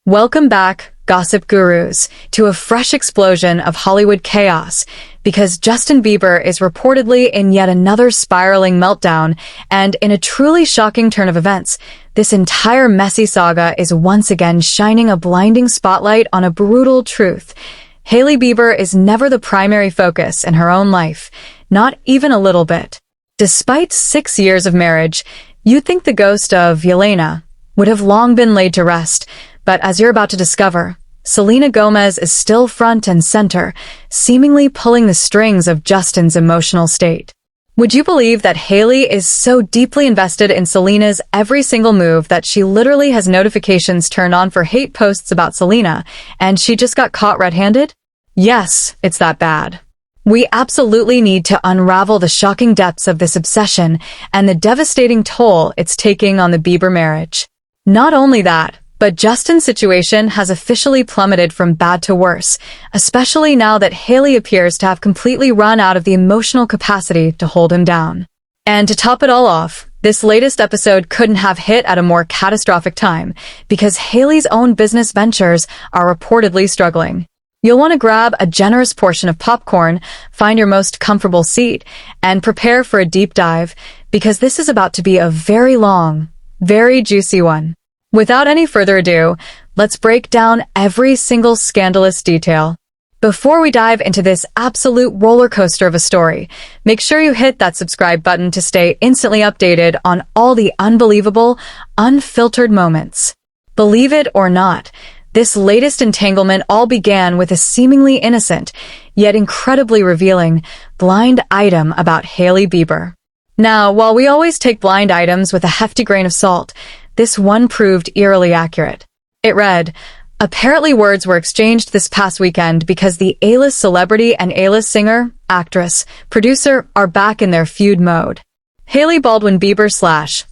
Welcome back, gossip gurus, to a fresh explosion of Hollywood chaos, because Justin Bieber is reportedly in yet another spiraling meltdown, and in a truly shocking turn of events, this entire messy saga is once again shining a blinding spotlight on a brutal truth. Hailey Bieber is never the primary focus in her own life, not even a little bit. Despite 6 years of marriage, you'd think the ghost of Jelena would have long been laid to rest, but as you're about to discover, Selena Gomez is still front and center, seemingly pulling the strings of Justin's emotional state. Would you believe that Hailey is so deeply invested in Selena's every single move that she literally has notifications turned on for hate posts about Selena, and she just got caught red-handed? Yes, it's that bad. We absolutely need to unravel the shocking depths of this obsession and the devastating toll it's taking on the Bieber marriage. Not only that, but Justin's situation has officially plummeted from bad to worse, especially now that Hailey appears to have completely run out of the emotional capacity to hold him down. And to top it all off, this latest episode couldn't have hit at a more catastrophic time, because Hailey's own business ventures are reportedly struggling. You'll want to grab a generous portion of popcorn, find your most comfortable seat, and prepare for a deep dive, because this is about to be a very long, very juicy one. Without any further ado, let's break down every single scandalous detail. Before we dive into this absolute roller coaster of a story, make sure you hit that subscribe button to stay instantly updated on all the unbelievable, unfiltered moments. Believe it or not, this latest entanglement all began with a seemingly innocent, yet incredibly revealing, blind item about Hailey Bieber. Now, while we always take blind items with a hefty grain of salt, this one proved eerily accurate. It read, apparently words were exchanged this past weekend because the A-list celebrity and A-list singer, actress, producer are back in their feud mode. Hailey Baldwin Bieber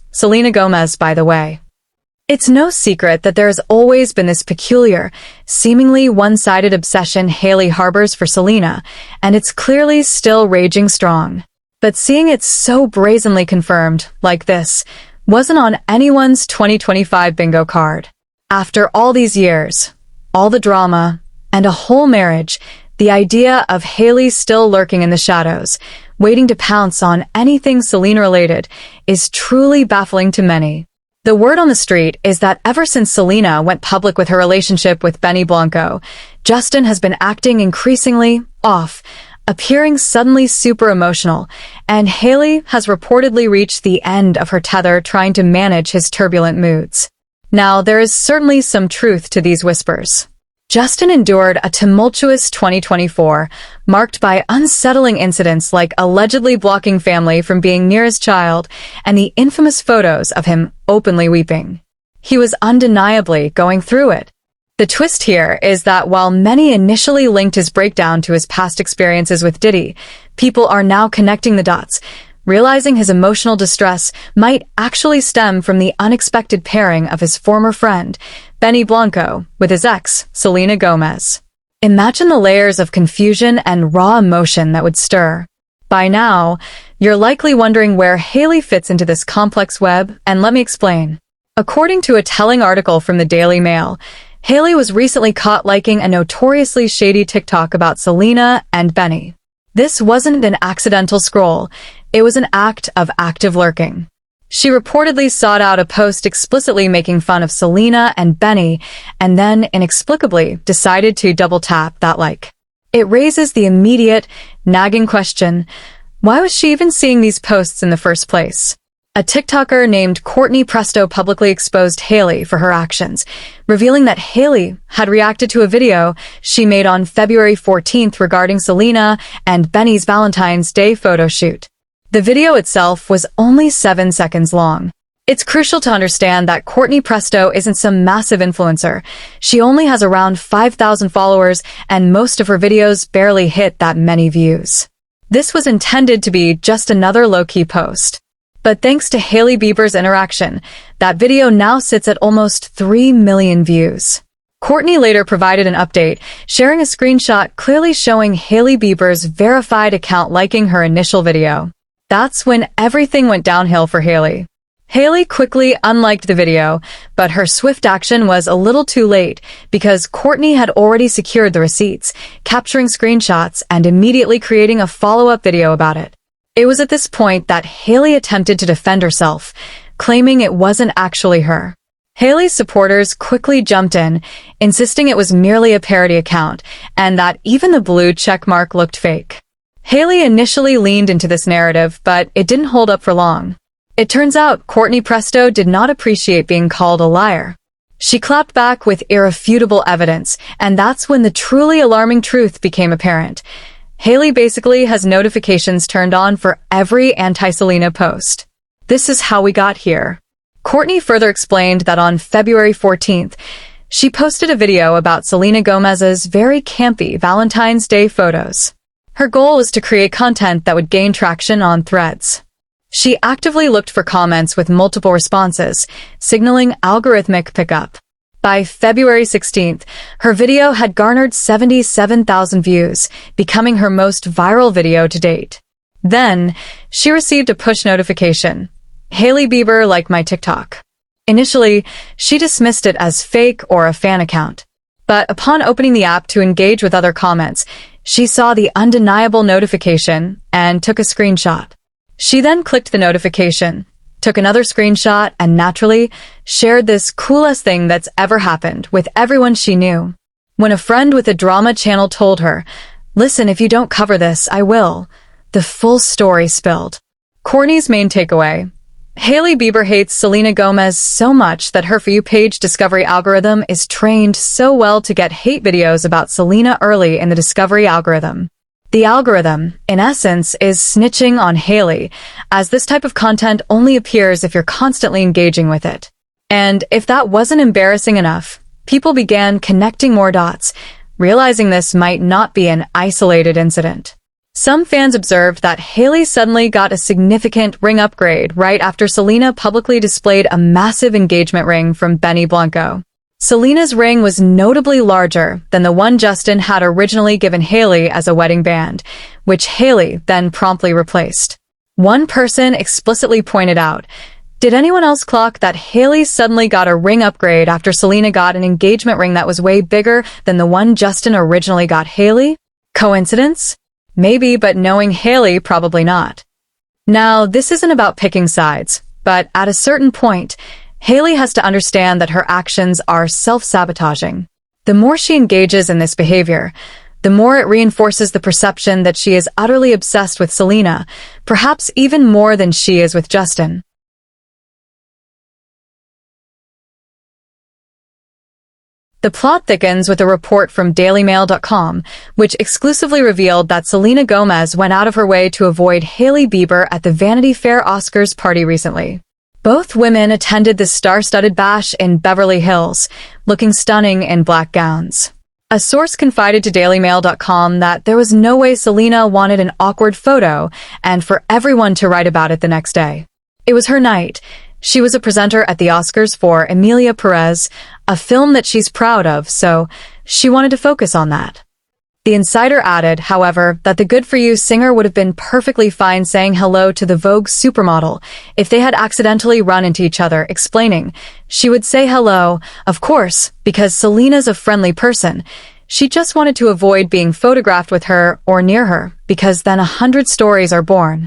/ Selena Gomez, by the way. It's no secret that there has always been this peculiar, seemingly one-sided obsession Hailey harbors for Selena, and it's clearly still raging strong. But seeing it so brazenly confirmed, like this, wasn't on anyone's 2025 bingo card. After all these years, all the drama, and a whole marriage, the idea of Hailey still lurking in the shadows, waiting to pounce on anything Selena-related, is truly baffling to many. The word on the street is that ever since Selena went public with her relationship with Blanco, Justin has been acting increasingly off, appearing suddenly super emotional, and Hailey has reportedly reached the end of her tether trying to manage his turbulent moods. Now, there is certainly some truth to these whispers. Justin endured a tumultuous 2024, marked by unsettling incidents like allegedly blocking family from being near his child and the infamous photos of him openly weeping. He was undeniably going through it. The twist here is that while many initially linked his breakdown to his past experiences with Diddy, people are now connecting the dots, realizing his emotional distress might actually stem from the unexpected pairing of his former friend, Blanco, with his ex, Selena Gomez. Imagine the layers of confusion and raw emotion that would stir. By now, you're likely wondering where Hailey fits into this complex web, and let me explain. According to a telling article from the Daily Mail, Hailey was recently caught liking a notoriously shady TikTok about Selena and Benny. This wasn't an accidental scroll, it was an act of active lurking. She reportedly sought out a post explicitly making fun of Selena and Benny, and then inexplicably decided to double-tap that like. It raises the immediate, nagging question, why was she even seeing these posts in the first place? A TikToker named Courtney Presto publicly exposed Hailey for her actions, revealing that Hailey had reacted to a video she made on February 14th regarding Selena and Benny's Valentine's Day photo shoot. The video itself was only 7 seconds long. It's crucial to understand that Courtney Presto isn't some massive influencer. She only has around 5,000 followers, and most of her videos barely hit that many views. This was intended to be just another low-key post. But thanks to Hailey Bieber's interaction, that video now sits at almost 3 million views. Courtney later provided an update, sharing a screenshot clearly showing Hailey Bieber's verified account liking her initial video. That's when everything went downhill for Hailey. Hailey quickly unliked the video, but her swift action was a little too late because Kourtney had already secured the receipts, capturing screenshots and immediately creating a follow-up video about it. It was at this point that Hailey attempted to defend herself, claiming it wasn't actually her. Hailey's supporters quickly jumped in, insisting it was merely a parody account and that even the blue checkmark looked fake. Hailey initially leaned into this narrative, but it didn't hold up for long. It turns out Kourtney Presto did not appreciate being called a liar. She clapped back with irrefutable evidence, and that's when the truly alarming truth became apparent. Hailey basically has notifications turned on for every anti-Selena post. This is how we got here. Kourtney further explained that on February 14th, she posted a video about Selena Gomez's very campy Valentine's Day photos. Her goal was to create content that would gain traction on Threads. She actively looked for comments with multiple responses, signaling algorithmic pickup. By February 16th, her video had garnered 77,000 views, becoming her most viral video to date. Then, she received a push notification. Hailey Bieber liked my TikTok. Initially, she dismissed it as fake or a fan account. But upon opening the app to engage with other comments, she saw the undeniable notification and took a screenshot. She then clicked the notification, took another screenshot, and naturally shared this coolest thing that's ever happened with everyone she knew. When a friend with a drama channel told her, "Listen, if you don't cover this, I will," the full story spilled. Kourtney's main takeaway: Hailey Bieber hates Selena Gomez so much that her For You page discovery algorithm is trained so well to get hate videos about Selena early in the discovery algorithm. The algorithm, in essence, is snitching on Hailey, as this type of content only appears if you're constantly engaging with it. And if that wasn't embarrassing enough, people began connecting more dots, realizing this might not be an isolated incident. Some fans observed that Hailey suddenly got a significant ring upgrade right after Selena publicly displayed a massive engagement ring from Blanco. Selena's ring was notably larger than the one Justin had originally given Hailey as a wedding band, which Hailey then promptly replaced. One person explicitly pointed out, "Did anyone else clock that Hailey suddenly got a ring upgrade after Selena got an engagement ring that was way bigger than the one Justin originally got Hailey? Coincidence? Maybe, but knowing Hailey, probably not." Now, this isn't about picking sides, but at a certain point, Hailey has to understand that her actions are self-sabotaging. The more she engages in this behavior, the more it reinforces the perception that she is utterly obsessed with Selena, perhaps even more than she is with Justin. The plot thickens with a report from DailyMail.com, which exclusively revealed that Selena Gomez went out of her way to avoid Hailey Bieber at the Vanity Fair Oscars party recently. Both women attended the star-studded bash in Beverly Hills, looking stunning in black gowns. A source confided to DailyMail.com that there was no way Selena wanted an awkward photo and for everyone to write about it the next day. It was her night. She was a presenter at the Oscars for Emilia Perez, a film that she's proud of, so she wanted to focus on that. The insider added, however, that the Good For You singer would have been perfectly fine saying hello to the Vogue supermodel if they had accidentally run into each other, explaining, "She would say hello, of course, because Selena's a friendly person. She just wanted to avoid being photographed with her or near her, because then 100 stories are born."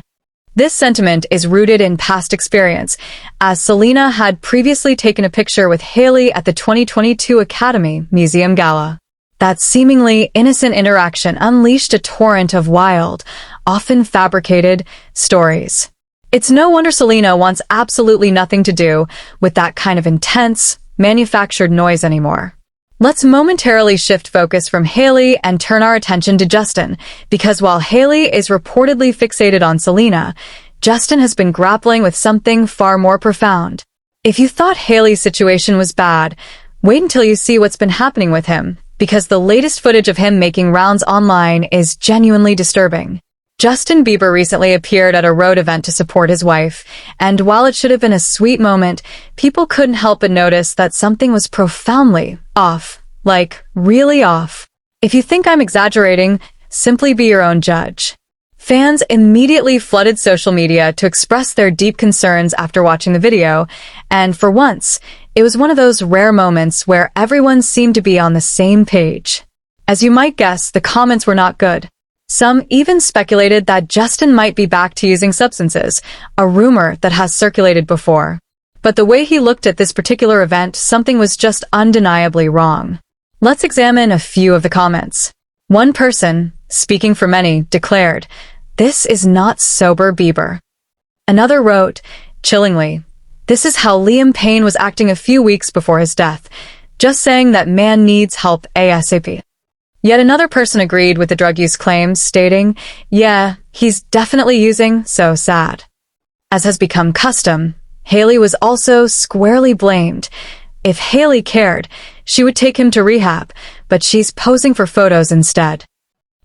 This sentiment is rooted in past experience, as Selena had previously taken a picture with Hailey at the 2022 Academy Museum Gala. That seemingly innocent interaction unleashed a torrent of wild, often fabricated, stories. It's no wonder Selena wants absolutely nothing to do with that kind of intense, manufactured noise anymore. Let's momentarily shift focus from Hailey and turn our attention to Justin, because while Hailey is reportedly fixated on Selena, Justin has been grappling with something far more profound. If you thought Hailey's situation was bad, wait until you see what's been happening with him, because the latest footage of him making rounds online is genuinely disturbing. Justin Bieber recently appeared at a road event to support his wife, and while it should have been a sweet moment, people couldn't help but notice that something was profoundly off, like really off. If you think I'm exaggerating, simply be your own judge. Fans immediately flooded social media to express their deep concerns after watching the video, and for once, it was one of those rare moments where everyone seemed to be on the same page. As you might guess, the comments were not good. Some even speculated that Justin might be back to using substances, a rumor that has circulated before. But the way he looked at this particular event, something was just undeniably wrong. Let's examine a few of the comments. One person, speaking for many, declared, "This is not sober Bieber." Another wrote, chillingly, "This is how Liam Payne was acting a few weeks before his death, just saying that man needs help ASAP." Yet another person agreed with the drug use claims, stating, "Yeah, he's definitely using, so sad." As has become custom, Hailey was also squarely blamed. If Hailey cared, she would take him to rehab, but she's posing for photos instead.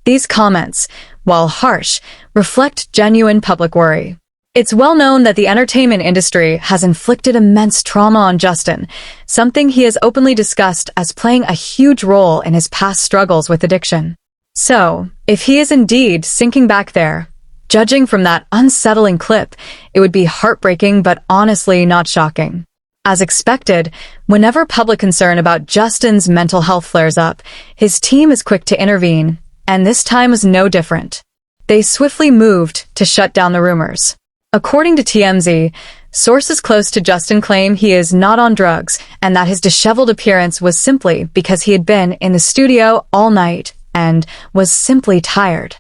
These comments, while harsh, reflect genuine public worry. It's well known that the entertainment industry has inflicted immense trauma on Justin, something he has openly discussed as playing a huge role in his past struggles with addiction. So, if he is indeed sinking back there, judging from that unsettling clip, it would be heartbreaking but honestly not shocking. As expected, whenever public concern about Justin's mental health flares up, his team is quick to intervene, and this time was no different. They swiftly moved to shut down the rumors. According to TMZ, sources close to Justin claim he is not on drugs and that his disheveled appearance was simply because he had been in the studio all night and was simply tired.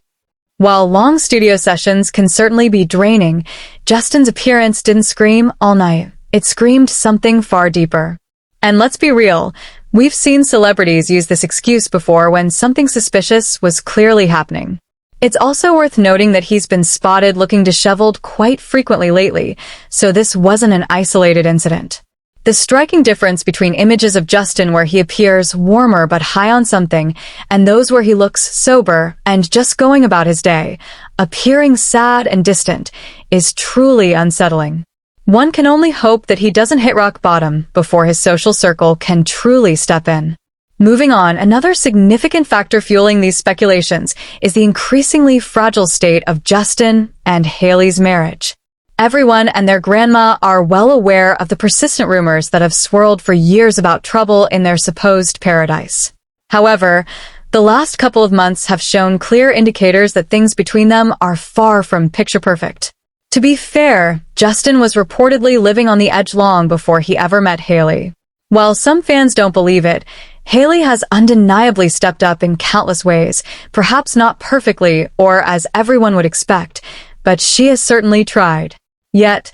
While long studio sessions can certainly be draining, Justin's appearance didn't scream all night. It screamed something far deeper. And let's be real, we've seen celebrities use this excuse before when something suspicious was clearly happening. It's also worth noting that he's been spotted looking disheveled quite frequently lately, so this wasn't an isolated incident. The striking difference between images of Justin where he appears warmer but high on something, and those where he looks sober and just going about his day, appearing sad and distant, is truly unsettling. One can only hope that he doesn't hit rock bottom before his social circle can truly step in. Moving on, another significant factor fueling these speculations is the increasingly fragile state of Justin and Hailey's marriage. Everyone and their grandma are well aware of the persistent rumors that have swirled for years about trouble in their supposed paradise. However, the last couple of months have shown clear indicators that things between them are far from picture perfect. To be fair, Justin was reportedly living on the edge long before he ever met Hailey. While some fans don't believe it, Hailey has undeniably stepped up in countless ways, perhaps not perfectly or as everyone would expect, but she has certainly tried. Yet,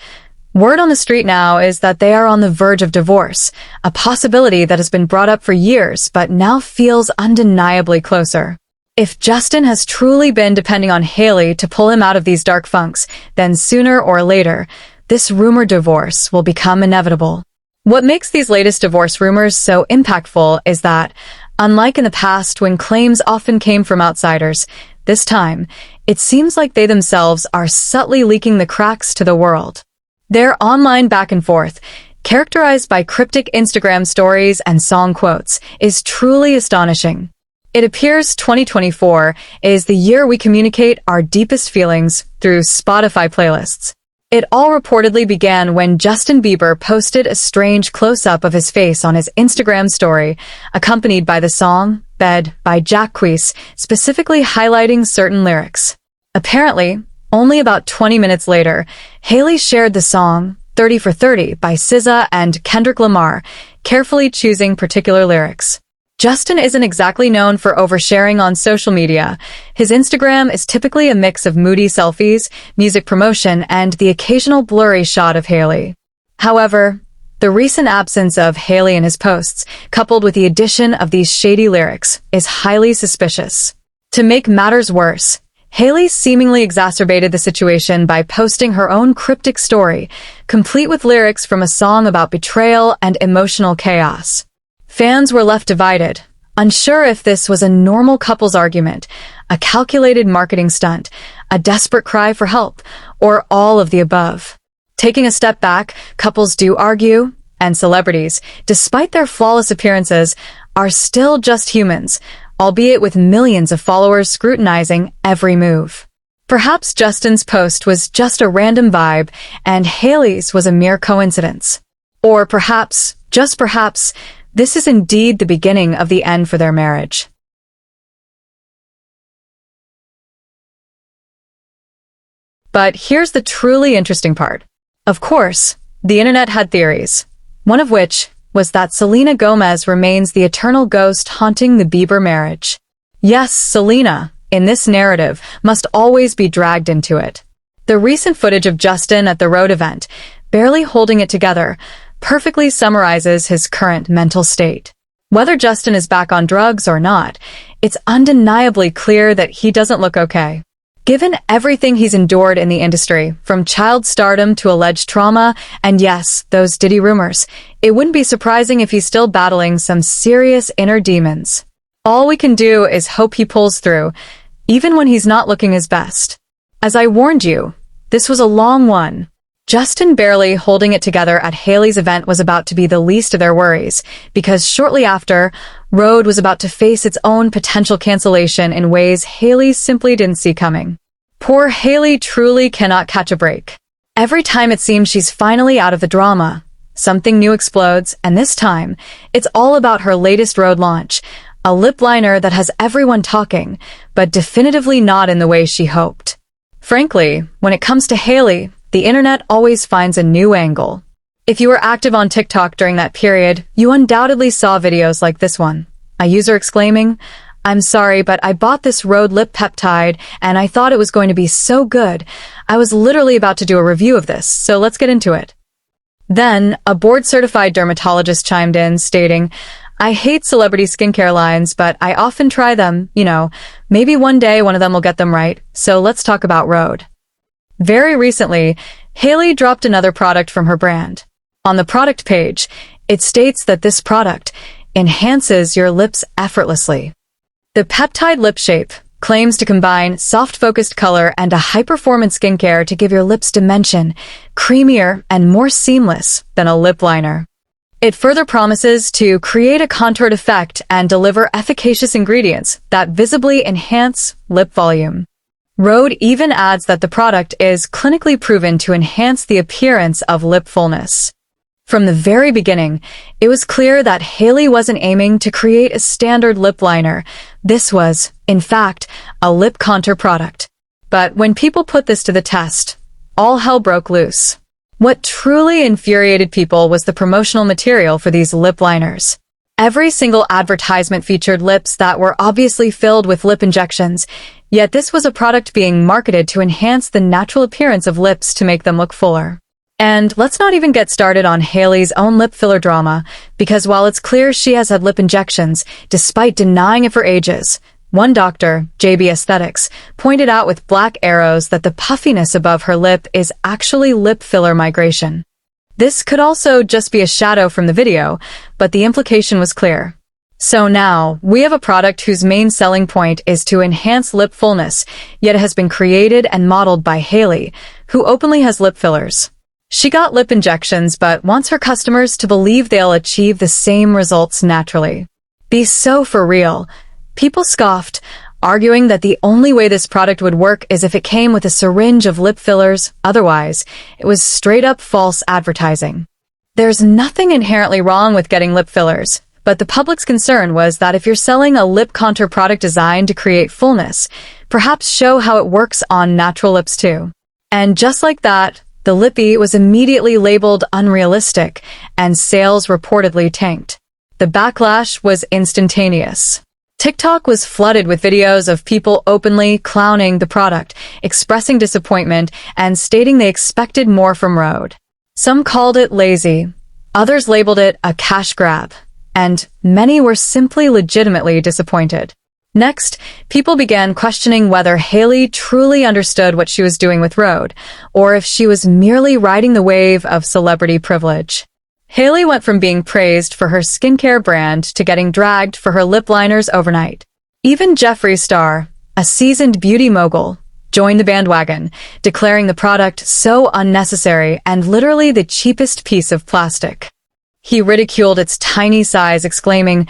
word on the street now is that they are on the verge of divorce, a possibility that has been brought up for years but now feels undeniably closer. If Justin has truly been depending on Hailey to pull him out of these dark funks, then sooner or later, this rumored divorce will become inevitable. What makes these latest divorce rumors so impactful is that, unlike in the past when claims often came from outsiders, this time, it seems like they themselves are subtly leaking the cracks to the world. Their online back and forth, characterized by cryptic Instagram stories and song quotes, is truly astonishing. It appears 2024 is the year we communicate our deepest feelings through Spotify playlists. It all reportedly began when Justin Bieber posted a strange close-up of his face on his Instagram story, accompanied by the song Bed by Jacquees, specifically highlighting certain lyrics. Apparently, only about 20 minutes later, Hailey shared the song 30 for 30 by SZA and Kendrick Lamar, carefully choosing particular lyrics. Justin isn't exactly known for oversharing on social media. His Instagram is typically a mix of moody selfies, music promotion, and the occasional blurry shot of Hailey. However, the recent absence of Hailey in his posts, coupled with the addition of these shady lyrics, is highly suspicious. To make matters worse, Hailey seemingly exacerbated the situation by posting her own cryptic story, complete with lyrics from a song about betrayal and emotional chaos. Fans were left divided, unsure if this was a normal couple's argument, a calculated marketing stunt, a desperate cry for help, or all of the above. Taking a step back, couples do argue, and celebrities, despite their flawless appearances, are still just humans, albeit with millions of followers scrutinizing every move. Perhaps Justin's post was just a random vibe and Hailey's was a mere coincidence. Or perhaps, just perhaps, this is indeed the beginning of the end for their marriage. But here's the truly interesting part. Of course, the internet had theories, one of which was that Selena Gomez remains the eternal ghost haunting the Bieber marriage. Yes, Selena, in this narrative, must always be dragged into it. The recent footage of Justin at the Road event, barely holding it together, perfectly summarizes his current mental state. Whether Justin is back on drugs or not, it's undeniably clear that he doesn't look okay. Given everything he's endured in the industry, from child stardom to alleged trauma, and yes, those Diddy rumors, it wouldn't be surprising if he's still battling some serious inner demons. All we can do is hope he pulls through, even when he's not looking his best. As I warned you, this was a long one. Justin barely holding it together at Hailey's event was about to be the least of their worries, because shortly after, Road was about to face its own potential cancellation in ways Hailey simply didn't see coming. Poor Hailey truly cannot catch a break. Every time it seems she's finally out of the drama, something new explodes, and this time, it's all about her latest Road launch, a lip liner that has everyone talking, but definitively not in the way she hoped. Frankly, when it comes to Hailey, the internet always finds a new angle. If you were active on TikTok during that period, you undoubtedly saw videos like this one. A user exclaiming, "I'm sorry, but I bought this Road lip peptide and I thought it was going to be so good. I was literally about to do a review of this, so let's get into it." Then, a board-certified dermatologist chimed in, stating, "I hate celebrity skincare lines, but I often try them, maybe one day one of them will get them right, so let's talk about Road." Very recently, Hailey dropped another product from her brand. On the product page, it states that this product enhances your lips effortlessly. The peptide lip shape claims to combine soft-focused color and a high-performance skincare to give your lips dimension, creamier and more seamless than a lip liner. It further promises to create a contoured effect and deliver efficacious ingredients that visibly enhance lip volume. Road even adds that the product is clinically proven to enhance the appearance of lip fullness. From the very beginning, it was clear that Hailey wasn't aiming to create a standard lip liner. This was, in fact, a lip contour product. But when people put this to the test, all hell broke loose. What truly infuriated people was the promotional material for these lip liners. Every single advertisement featured lips that were obviously filled with lip injections, yet this was a product being marketed to enhance the natural appearance of lips to make them look fuller. And let's not even get started on Hailey's own lip filler drama, because while it's clear she has had lip injections, despite denying it for ages, one doctor, JB Aesthetics, pointed out with black arrows that the puffiness above her lip is actually lip filler migration. This could also just be a shadow from the video, but the implication was clear. So now, we have a product whose main selling point is to enhance lip fullness, yet it has been created and modeled by Hailey, who openly has lip fillers. She got lip injections but wants her customers to believe they'll achieve the same results naturally. Be so for real. People scoffed, arguing that the only way this product would work is if it came with a syringe of lip fillers, otherwise, it was straight-up false advertising. There's nothing inherently wrong with getting lip fillers, but the public's concern was that if you're selling a lip contour product designed to create fullness, perhaps show how it works on natural lips too. And just like that, the lippy was immediately labeled unrealistic, and sales reportedly tanked. The backlash was instantaneous. TikTok was flooded with videos of people openly clowning the product, expressing disappointment, and stating they expected more from Road. Some called it lazy, others labeled it a cash grab, and many were simply legitimately disappointed. Next, people began questioning whether Hailey truly understood what she was doing with Road, or if she was merely riding the wave of celebrity privilege. Hailey went from being praised for her skincare brand to getting dragged for her lip liners overnight. Even Jeffree Star, a seasoned beauty mogul, joined the bandwagon, declaring the product so unnecessary and literally the cheapest piece of plastic. He ridiculed its tiny size, exclaiming,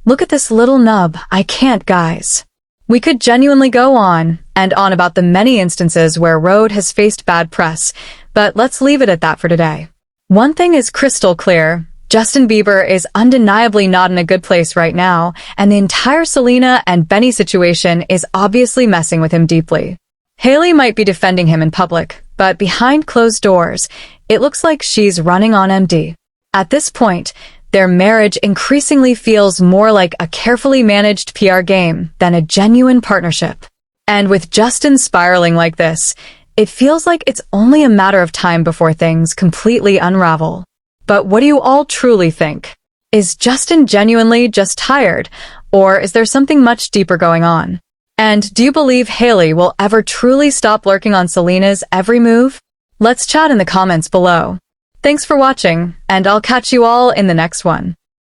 "Look at this little nub, I can't, guys." We could genuinely go on and on about the many instances where Rhode has faced bad press, but let's leave it at that for today. One thing is crystal clear. Justin Bieber is undeniably not in a good place right now, and the entire Selena and Benny situation is obviously messing with him deeply. Hailey might be defending him in public, but behind closed doors, it looks like she's running on empty. At this point, their marriage increasingly feels more like a carefully managed PR game than a genuine partnership. And with Justin spiraling like this, it feels like it's only a matter of time before things completely unravel. But what do you all truly think? Is Justin genuinely just tired, or is there something much deeper going on? And do you believe Hailey will ever truly stop lurking on Selena's every move? Let's chat in the comments below. Thanks for watching, and I'll catch you all in the next one.